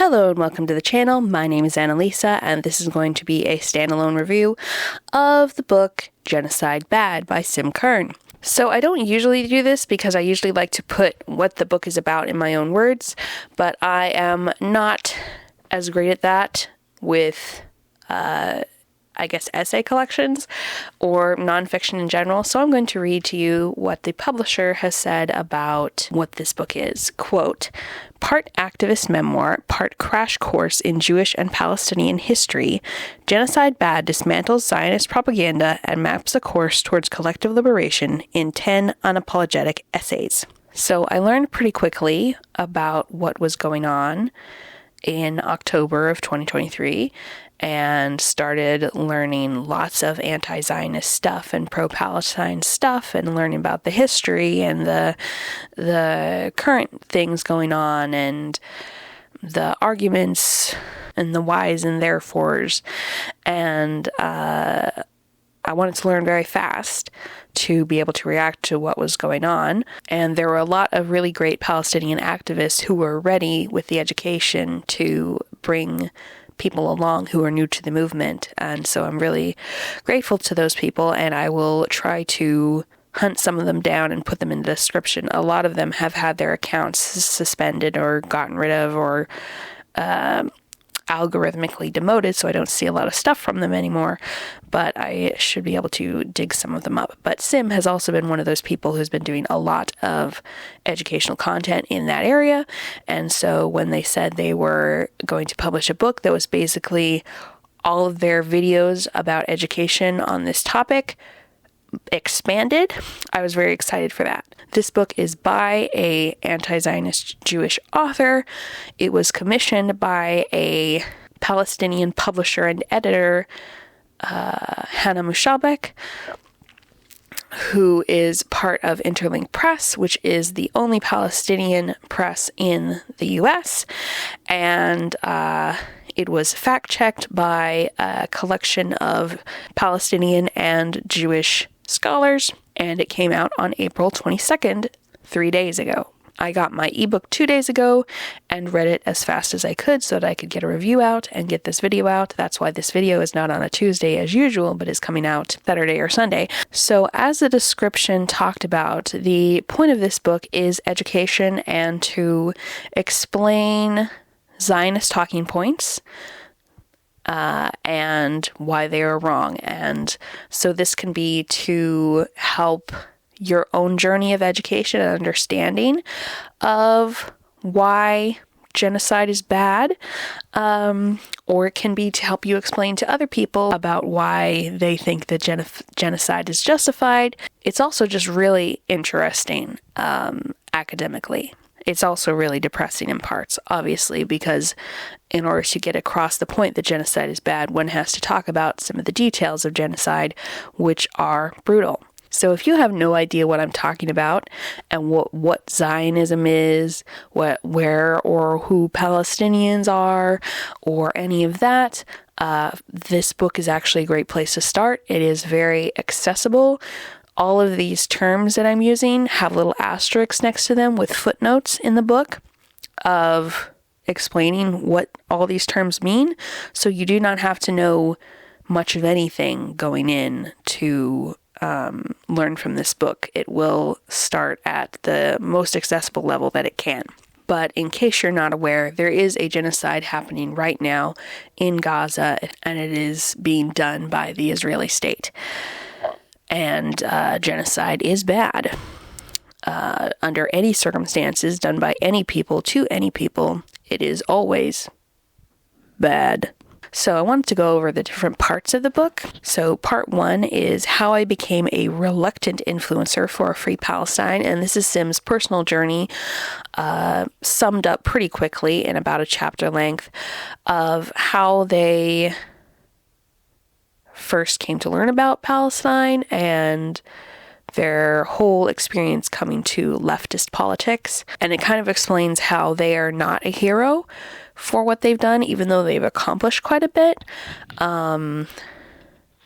Hello and welcome to the channel. My name is Annalisa and this is going to be a standalone review of the book Genocide Bad by Kern. So I don't usually do this because I usually like to put what the book is about in my own words, but I am not as great at that with essay collections or nonfiction in general. So I'm going to read to you what the publisher has said about what this book is. Quote, part activist memoir, part crash course in Jewish and Palestinian history, Genocide Bad dismantles Zionist propaganda and maps a course towards collective liberation in 10 unapologetic essays. So I learned pretty quickly about what was going on in October of 2023 and started learning lots of anti-Zionist stuff and pro-Palestine stuff and learning about the history and the current things going on and the arguments and the whys and therefores. And I wanted to learn very fast to be able to react to what was going on. And there were a lot of really great Palestinian activists who were ready with the education to bring people along who are new to the movement. And so I'm really grateful to those people, and I will try to hunt some of them down and put them in the description. A lot of them have had their accounts suspended or gotten rid of or algorithmically demoted, so I don't see a lot of stuff from them anymore, but I should be able to dig some of them up. But Sim has also been one of those people who's been doing a lot of educational content in that area, and so when they said they were going to publish a book that was basically all of their videos about education on this topic expanded, I was very excited for that. This book is by a anti-Zionist Jewish author. It was commissioned by a Palestinian publisher and editor, Hannah Mushabek, who is part of Interlink Press, which is the only Palestinian press in the U.S., and it was fact-checked by a collection of Palestinian and Jewish scholars, and it came out on April 22nd, 3 days ago. I got my ebook 2 days ago and read it as fast as I could so that I could get a review out and get this video out. That's why this video is not on a Tuesday as usual, but is coming out Saturday or Sunday. So as the description talked about, the point of this book is education and to explain Zionist talking points, and why they are wrong. And so this can be to help your own journey of education and understanding of why genocide is bad, or it can be to help you explain to other people about why they think that genocide is justified. It's also just really interesting academically. It's also really depressing in parts, obviously, because in order to get across the point that genocide is bad, one has to talk about some of the details of genocide, which are brutal. So if you have no idea what I'm talking about and what Zionism is, where or who Palestinians are, or any of that, this book is actually a great place to start. It is very accessible. All of these terms that I'm using have little asterisks next to them with footnotes in the book of explaining what all these terms mean. So you do not have to know much of anything going in to learn from this book. It will start at the most accessible level that it can. But in case you're not aware, there is a genocide happening right now in Gaza, and it is being done by the Israeli state. And genocide is bad. Under any circumstances, done by any people to any people, it is always bad. So I wanted to go over the different parts of the book. So part 1 is how I became a reluctant influencer for a free Palestine. And this is Sim's personal journey, summed up pretty quickly in about a chapter length of how they first came to learn about Palestine and their whole experience coming to leftist politics. And it kind of explains how they are not a hero for what they've done, even though they've accomplished quite a bit.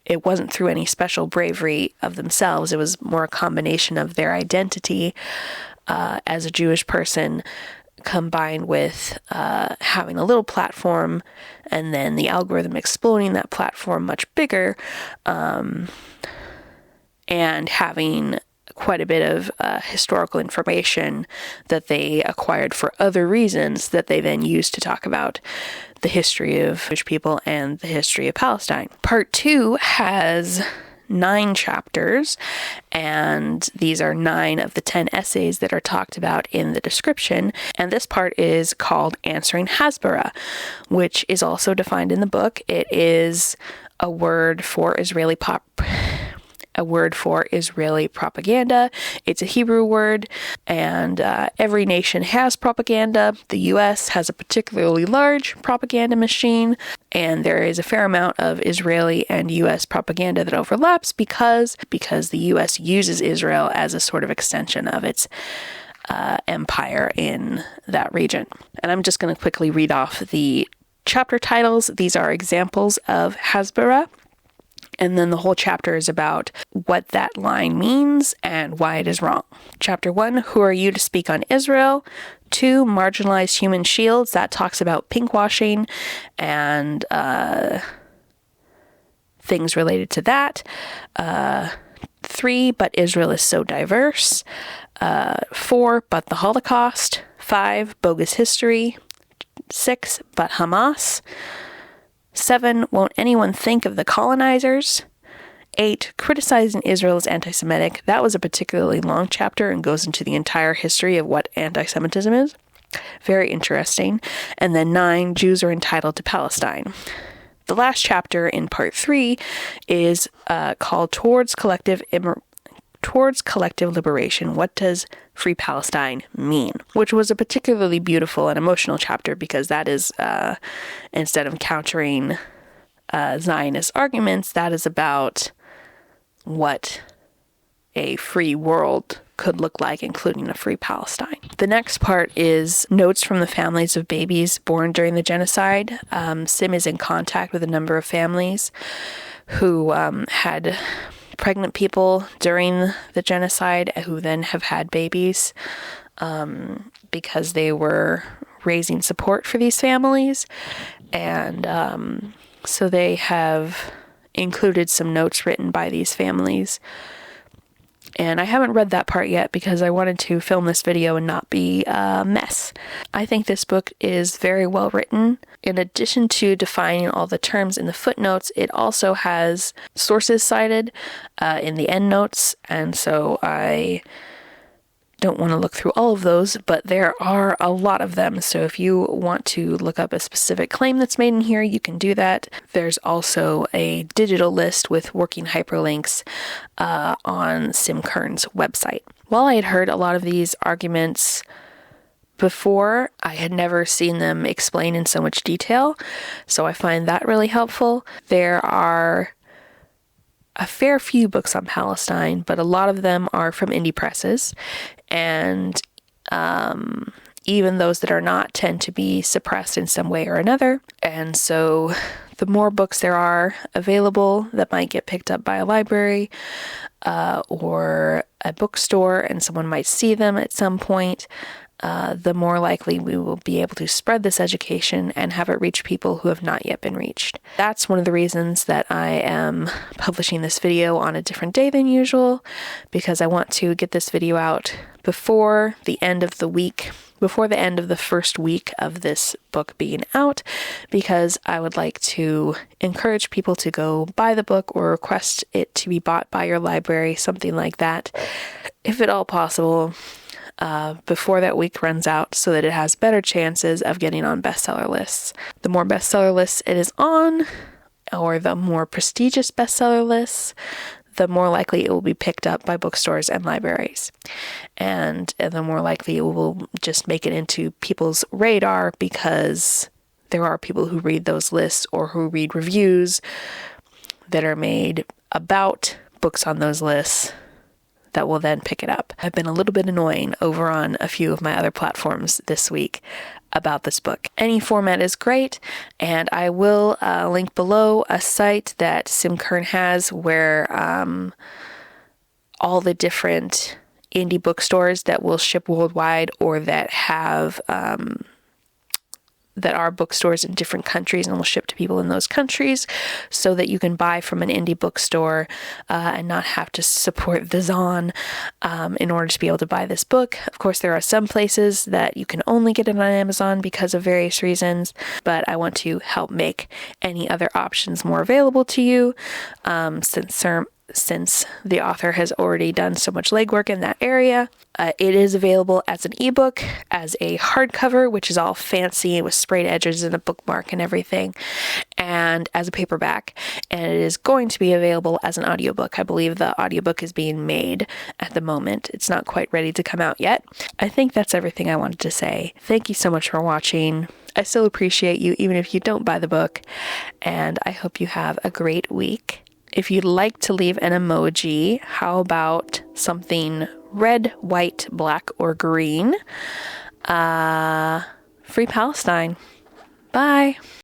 It wasn't through any special bravery of themselves. It was more a combination of their identity as a Jewish person combined with having a little platform and then the algorithm exploding that platform much bigger, and having quite a bit of historical information that they acquired for other reasons that they then used to talk about the history of Jewish people and the history of Palestine. Part 2 has 9 chapters, and these are 9 of the 10 essays that are talked about in the description. And this part is called Answering Hasbara, which is also defined in the book. It is a word for Israeli propaganda. It's a Hebrew word, and every nation has propaganda. The U.S. has a particularly large propaganda machine, and there is a fair amount of Israeli and U.S. propaganda that overlaps because the U.S. uses Israel as a sort of extension of its empire in that region. And I'm just going to quickly read off the chapter titles. These are examples of hasbara. And then the whole chapter is about what that line means and why it is wrong. Chapter 1, who are you to speak on Israel? 2, marginalized human shields. That talks about pinkwashing and things related to that. 3, but Israel is so diverse. 4, but the Holocaust. 5, bogus history. 6, but Hamas. 7, won't anyone think of the colonizers? 8, criticizing Israel as anti-Semitic. That was a particularly long chapter and goes into the entire history of what anti-Semitism is. Very interesting. And then 9, Jews are entitled to Palestine. The last chapter in part 3 is called Towards Collective Liberation. What does Free Palestine mean? Which was a particularly beautiful and emotional chapter because that is, instead of countering Zionist arguments, that is about what a free world could look like, including a free Palestine. The next part is notes from the families of babies born during the genocide. Sim is in contact with a number of families who had pregnant people during the genocide who then have had babies because they were raising support for these families. And so they have included some notes written by these families. And I haven't read that part yet because I wanted to film this video and not be a mess. I think this book is very well written. In addition to defining all the terms in the footnotes, it also has sources cited in the endnotes. And so I don't want to look through all of those, but there are a lot of them. So if you want to look up a specific claim that's made in here, you can do that. There's also a digital list with working hyperlinks on Kern's website. While I had heard a lot of these arguments before, I had never seen them explained in so much detail, so I find that really helpful. There are a fair few books on Palestine, but a lot of them are from indie presses, and even those that are not tend to be suppressed in some way or another. And so the more books there are available that might get picked up by a library or a bookstore and someone might see them at some point, the more likely we will be able to spread this education and have it reach people who have not yet been reached. That's one of the reasons that I am publishing this video on a different day than usual, because I want to get this video out before the end of the week, before the end of the first week of this book being out, because I would like to encourage people to go buy the book or request it to be bought by your library, something like that, if at all possible, before that week runs out, so that it has better chances of getting on bestseller lists. The more bestseller lists it is on, or the more prestigious bestseller lists, the more likely it will be picked up by bookstores and libraries. And the more likely it will just make it into people's radar, because there are people who read those lists or who read reviews that are made about books on those lists that will then pick it up. I've been a little bit annoying over on a few of my other platforms this week about this book. Any format is great, and I will link below a site that Kern has where all the different indie bookstores that will ship worldwide, or that have that are bookstores in different countries and will ship to people in those countries, so that you can buy from an indie bookstore and not have to support the Zon in order to be able to buy this book. Of course, there are some places that you can only get it on Amazon because of various reasons, but I want to help make any other options more available to you, since the author has already done so much legwork in that area. It is available as an ebook, as a hardcover, which is all fancy with sprayed edges and a bookmark and everything, and as a paperback. And it is going to be available as an audiobook. I believe the audiobook is being made at the moment. It's not quite ready to come out yet. I think that's everything I wanted to say. Thank you so much for watching. I still appreciate you, even if you don't buy the book, and I hope you have a great week. If you'd like to leave an emoji, how about something red, white, black, or green? Free Palestine. Bye.